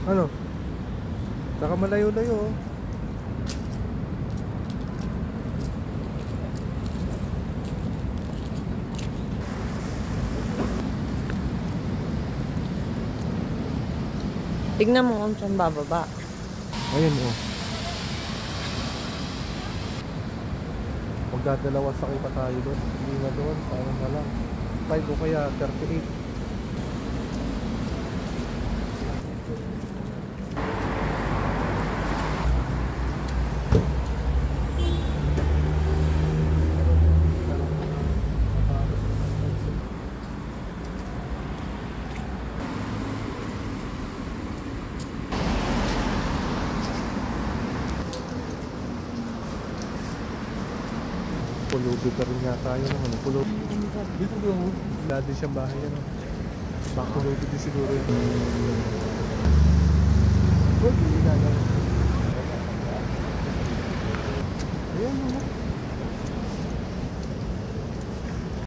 Ano? Saka malayo-layo oh. Tignan mo kung saan bababa. Ayun oh. Magdadalawa sakay pa tayo doon. Hindi na doon, parang na lang 5 o kaya 38. Pulubi ka rin yata yun ano, pulubi. Dito doon, wala din siyang bahay ano. Baka pulubi din siguro yun. Huwag, hindi na lang. Ayan mo.